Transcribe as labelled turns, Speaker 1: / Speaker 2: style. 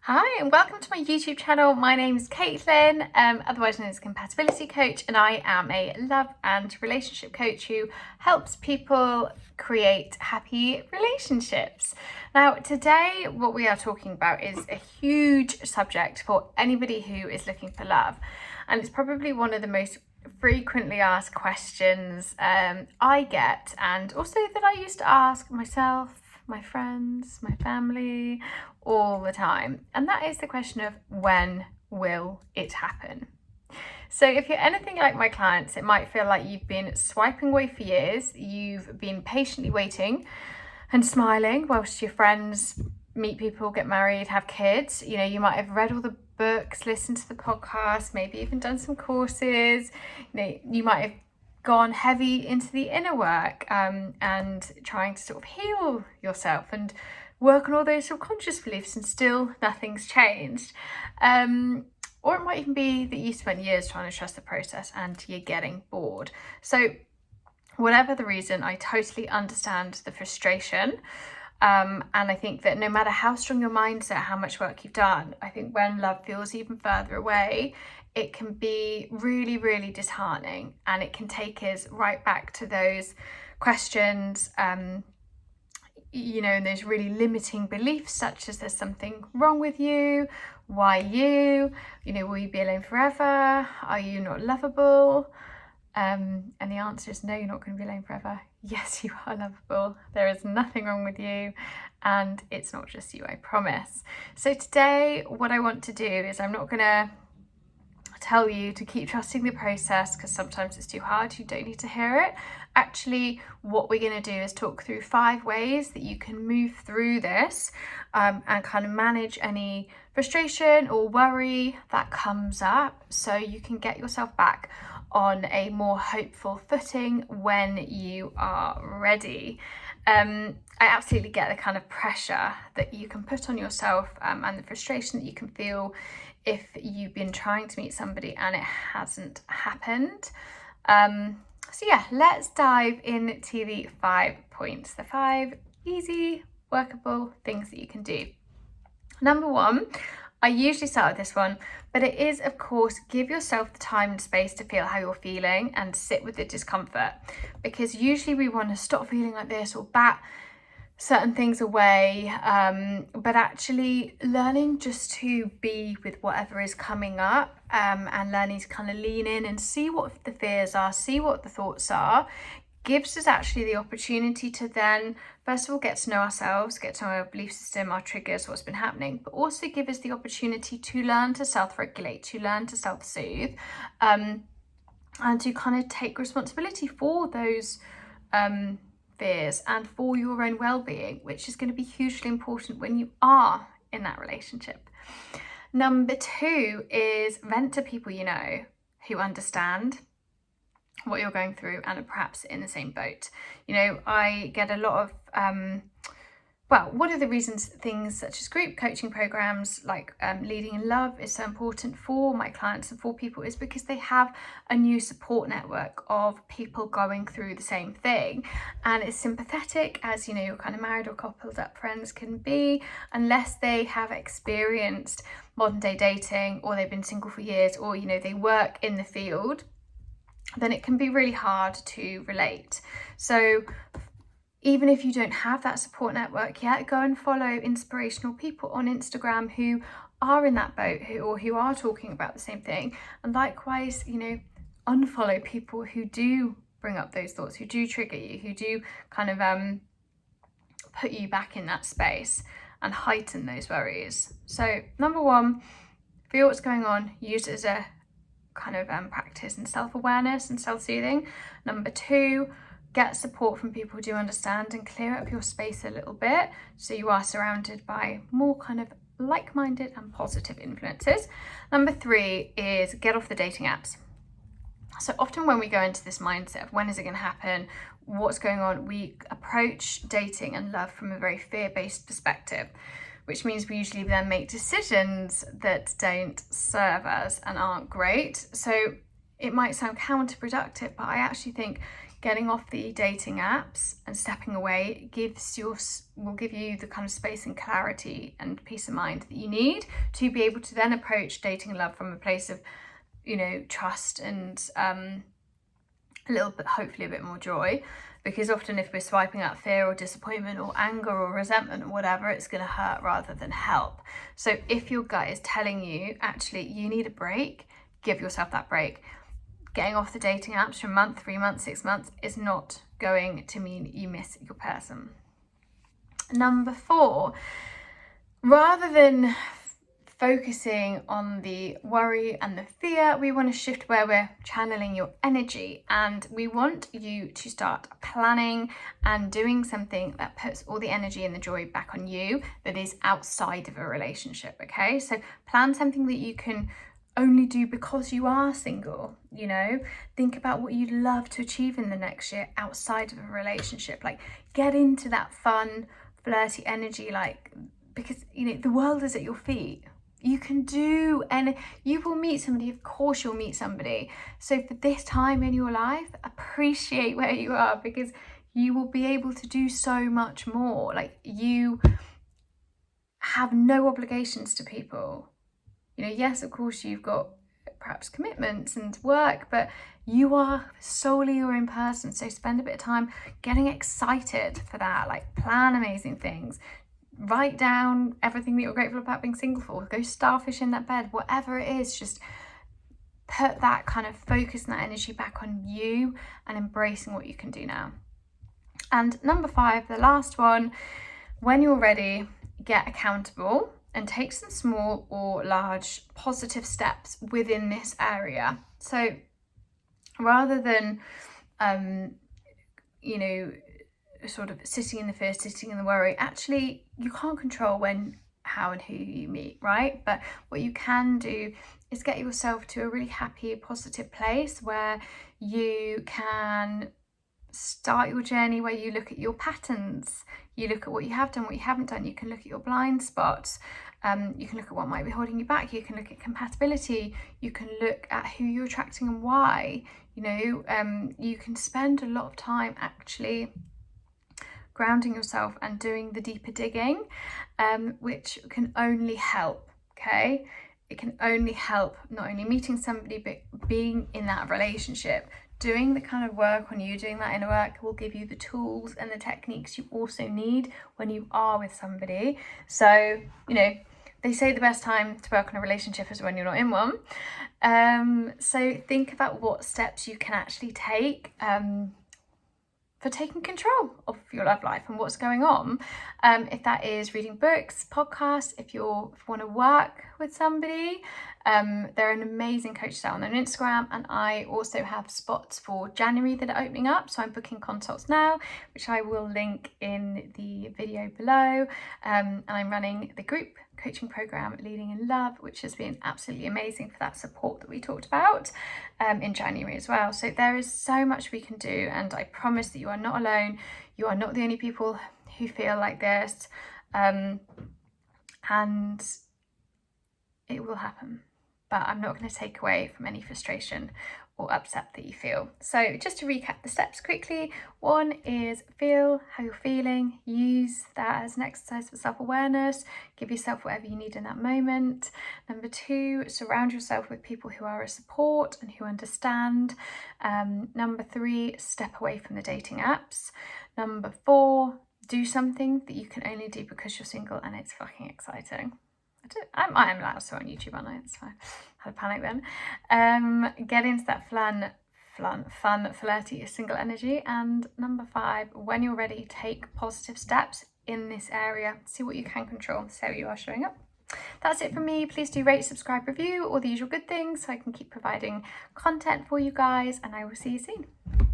Speaker 1: Hi and welcome to my YouTube channel. My name is Caitlin, otherwise known as Compatibility Coach, and I am a love and relationship coach who helps people create happy relationships. Now today what we are talking about is a huge subject for anybody who is looking for love, and it's probably one of the most frequently asked questions I get, and also that I used to ask myself, my friends, my family, all the time. And that is the question of when will it happen? So if you're anything like my clients, it might feel like you've been swiping away for years. You've been patiently waiting and smiling whilst your friends meet people, get married, have kids. You know, you might have read all the books, listened to the podcast, maybe even done some courses. You might have gone heavy into the inner work and trying to sort of heal yourself and work on all those subconscious beliefs, and still nothing's changed. Or it might even be that you spent years trying to trust the process and you're getting bored. So whatever the reason, I totally understand the frustration. And I think that no matter how strong your mindset, how much work you've done, I think when love feels even further away, it can be really, really disheartening, and it can take us right back to those questions, and those really limiting beliefs, such as there's something wrong with you, why you, will you be alone forever? Are you not lovable? And the answer is no, you're not going to be alone forever. Yes, you are lovable. There is nothing wrong with you, and it's not just you, I promise. So today, what I want to do is, I'm not going to tell you to keep trusting the process, because sometimes it's too hard, you don't need to hear it. Actually, what we're going to do is talk through 5 ways that you can move through this and kind of manage any frustration or worry that comes up, so you can get yourself back on a more hopeful footing when you are ready. I absolutely get the kind of pressure that you can put on yourself and the frustration that you can feel if you've been trying to meet somebody and it hasn't happened. So yeah, let's dive into the 5 points, the 5 easy, workable things that you can do. Number 1, I usually start with this one, but it is, of course, give yourself the time and space to feel how you're feeling and sit with the discomfort, because usually we want to stop feeling like this or bat certain things away, but actually learning just to be with whatever is coming up, and learning to kind of lean in and see what the fears are, see what the thoughts are, gives us actually the opportunity to then, first of all, get to know ourselves, get to know our belief system, our triggers, what's been happening, but also give us the opportunity to learn to self-regulate, to learn to self-soothe, and to kind of take responsibility for those fears and for your own well-being, which is going to be hugely important when you are in that relationship. Number 2 is vent to people you know who understand what you're going through and are perhaps in the same boat. I get a lot of one of the reasons things such as group coaching programs like Leading in Love is so important for my clients and for people is because they have a new support network of people going through the same thing, and it's sympathetic, as you're kind of married or coupled up friends can be, unless they have experienced modern day dating, or they've been single for years, or they work in the field, then it can be really hard to relate. So even if you don't have that support network yet, go and follow inspirational people on Instagram who are in that boat, who are talking about the same thing. And likewise, unfollow people who do bring up those thoughts, who do trigger you, who do kind of put you back in that space and heighten those worries. So number 1, feel what's going on, use it as a kind of practice in self-awareness and self-soothing. Number 2, get support from people who do understand and clear up your space a little bit, so you are surrounded by more kind of like-minded and positive influences. Number 3 is get off the dating apps. So often when we go into this mindset of when is it going to happen, what's going on, we approach dating and love from a very fear-based perspective, which means we usually then make decisions that don't serve us and aren't great. So it might sound counterproductive, but I actually think getting off the dating apps and stepping away will give you the kind of space and clarity and peace of mind that you need to be able to then approach dating and love from a place of, you know, trust and a little bit, hopefully a bit more joy. Because often if we're swiping out fear or disappointment or anger or resentment or whatever, it's going to hurt rather than help. So if your gut is telling you actually you need a break, give yourself that break. Getting off the dating apps for a month, 3 months, 6 months is not going to mean you miss your person. Number 4, rather than focusing on the worry and the fear, we want to shift where we're channeling your energy, and we want you to start planning and doing something that puts all the energy and the joy back on you that is outside of a relationship. Okay, so plan something that you can only do because you are single. You know, think about what you'd love to achieve in the next year outside of a relationship. Like, get into that fun, flirty energy, like, because, you know, the world is at your feet. You can do, and you will meet somebody, of course you'll meet somebody. So for this time in your life, appreciate where you are, because you will be able to do so much more. Like, you have no obligations to people. You know, yes, of course you've got perhaps commitments and work, but you are solely your own person. So spend a bit of time getting excited for that. Like, plan amazing things. Write down everything that you're grateful about being single for. Go starfish in that bed, whatever it is. Just put that kind of focus and that energy back on you and embracing what you can do now. And number 5, the last one, when you're ready, get accountable and take some small or large positive steps within this area. So rather than, you know, sort of sitting in the fear, sitting in the worry, actually you can't control when, how and who you meet, right? But what you can do is get yourself to a really happy, positive place where you can start your journey, where you look at your patterns, you look at what you have done, what you haven't done, you can look at your blind spots, you can look at what might be holding you back, you can look at compatibility, you can look at who you're attracting and why. You know, you can spend a lot of time actually grounding yourself and doing the deeper digging, which can only help. Okay, it can only help not only meeting somebody, but being in that relationship. Doing the kind of work on you, doing that inner work, will give you the tools and the techniques you also need when you are with somebody. So, you know, they say the best time to work on a relationship is when you're not in one. So think about what steps you can actually take for taking control of your love life and what's going on. If that is reading books, podcasts, if you want to work with somebody, they're an amazing coach out on Instagram, and I also have spots for January that are opening up, so I'm booking consults now, which I will link in the video below, and I'm running the group coaching program Leading in Love, which has been absolutely amazing for that support that we talked about in January as well. So there is so much we can do, and I promise that you are not alone. You are not the only people who feel like this, and it will happen. But I'm not going to take away from any frustration or upset that you feel. So just to recap the steps quickly, 1 is feel how you're feeling, use that as an exercise for self-awareness, give yourself whatever you need in that moment. Number 2, surround yourself with people who are a support and who understand. Number 3, step away from the dating apps. Number 4, do something that you can only do because you're single and it's fucking exciting. I am allowed to on YouTube, aren't I? It's fine. I had a panic then. Get into that fun, flirty, single energy. And number 5, when you're ready, take positive steps in this area. See what you can control. See how you are showing up. That's it from me. Please do rate, subscribe, review, all the usual good things so I can keep providing content for you guys. And I will see you soon.